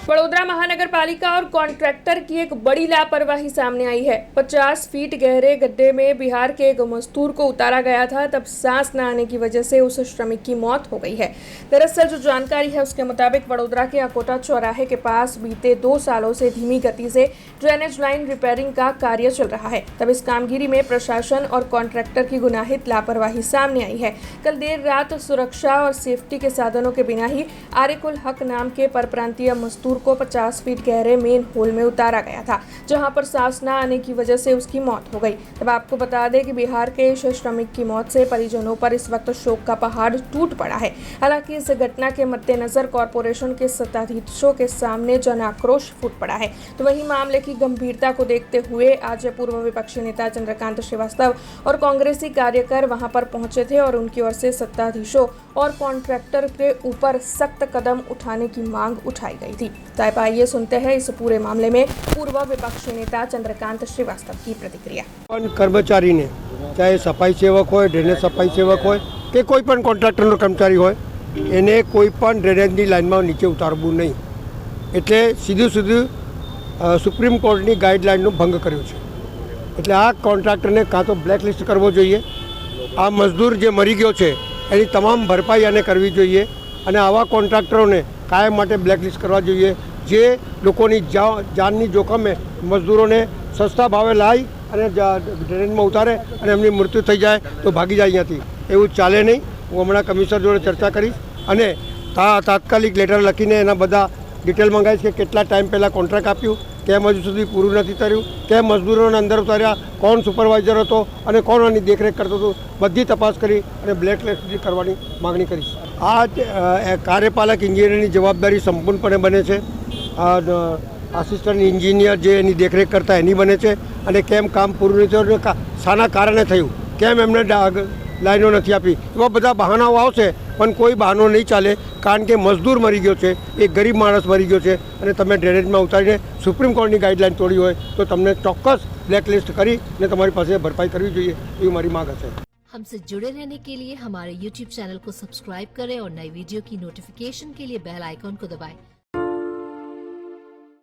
वडोदरा महानगर पालिका और कॉन्ट्रैक्टर की एक बड़ी लापरवाही सामने आई है। 50 फीट गहरे गड्ढे में बिहार के एक मजदूर को उतारा गया था, तब सांस न आने की वजह से उस श्रमिक की मौत हो गई है। दरअसल जो जानकारी है उसके मुताबिक वडोदरा के अकोटा चौराहे के पास बीते 2 सालों से धीमी गति से ड्रेनेज लाइन रिपेयरिंग का कार्य चल रहा है। तब इस कामगिरी में प्रशासन और कॉन्ट्रैक्टर की गुनाहित लापरवाही सामने आई है। कल देर रात सुरक्षा और सेफ्टी के साधनों के बिना ही आरिकुल हक नाम के परप्रांतीय मजदूर को 50 फीट गहरे मेन होल में उतारा गया था, जहां पर सांस न आने की वजह से उसकी मौत हो गई। तब आपको बता दें कि बिहार के इस श्रमिक की मौत से परिजनों पर इस वक्त शोक का पहाड़ टूट पड़ा है। हालांकि इस घटना के मद्देनजर कॉरपोरेशन के सत्ताधीशों के सामने जन आक्रोश फूट पड़ा है। तो वहीं मामले की गंभीरता को देखते हुए आज पूर्व विपक्षी नेता चंद्रकांत श्रीवास्तव और कांग्रेसी कार्यकर वहां पर पहुंचे थे और उनकी ओर से सत्ताधीशों और कॉन्ट्रैक्टर के ऊपर सख्त कदम उठाने की मांग उठाई गई थी। तो आइए सुनते हैं इस पूरे मामले में पूर्व विपक्षी नेता चंद्रकांत श्रीवास्तव की प्रतिक्रिया। कर्मचारी ने चाहे सफाई सेवक हो, ड्रेनेज सफाई सेवक हो के कोई पण कॉन्ट्राक्टरનો કર્મચારી હોય એને કોઈ પણ ડ્રેનેજની લાઇનમાં નીચે ઉતારવું નહીં, એટલે સીધું સુપ્રીમ કોર્ટની ગાઈડલાઇનનો ભંગ કર્યો છે। એટલે આ કોન્ટ્રાક્ટરને કાં તો બ્લેકલિસ્ટ કરવો જોઈએ, આ મજદૂર જે મરી ગયો છે એની તમામ ભરપાઈ આને કરવી જોઈએ અને આવા કોન્ટ્રાક્ટરોને કાયમ માટે બ્લેકલિસ્ટ કરવા જોઈએ, જે લોકોની જાનની જોખમે મજદૂરોને સસ્તા ભાવે લાવી અને ડ્રેનેજમાં ઉતારે અને એમની મૃત્યુ થઈ જાય તો ભાગી જાય અહીંયાથી, એવું ચાલે નહીં। હું હમણાં કમિશનર જોડે ચર્ચા કરીશ અને તાત્કાલિક લેટર લખીને એના બધા ડિટેલ મંગાવીશ કે કેટલા ટાઈમ પહેલાં કોન્ટ્રાક્ટ આપ્યું, કેમ હજુ સુધી પૂરું નથી કર્યું, કેમ મજદૂરોને અંદર ઉતાર્યા, કોણ સુપરવાઇઝર હતો અને કોણ આની દેખરેખ કરતો હતો, બધી તપાસ કરી અને બ્લેકલિસ્ટ કરવાની માગણી કરીશ। આ કાર્યપાલક ઇન્જિનિયરની જવાબદારી સંપૂર્ણપણે બને છે, આસિસ્ટન્ટ ઇન્જિનિયર જે એની દેખરેખ કરતા એની બને છે અને કેમ કામ પૂરું નથી થયું, શાના કારણે થયું, કેમ એમને લાઈનો નથી આપી, એવા બધા બહાનાઓ આવશે પણ કોઈ બહાનો નહીં ચાલે, કારણ કે મજદૂર મરી ગયો છે, એક ગરીબ માણસ મરી ગયો છે અને તમે ડ્રેનેજમાં ઉતારીને સુપ્રીમ કોર્ટની ગાઈડલાઈન તોડી હોય તો તમને ચોક્કસ બ્લેકલિસ્ટ કરી અને તમારી પાસે ભરપાઈ કરવી જોઈએ, એવી મારી માંગ છે। हमसे जुड़े रहने के लिए हमारे YouTube चैनल को सब्सक्राइब करें और नई वीडियो की नोटिफिकेशन के लिए बेल आइकॉन को दबाएं।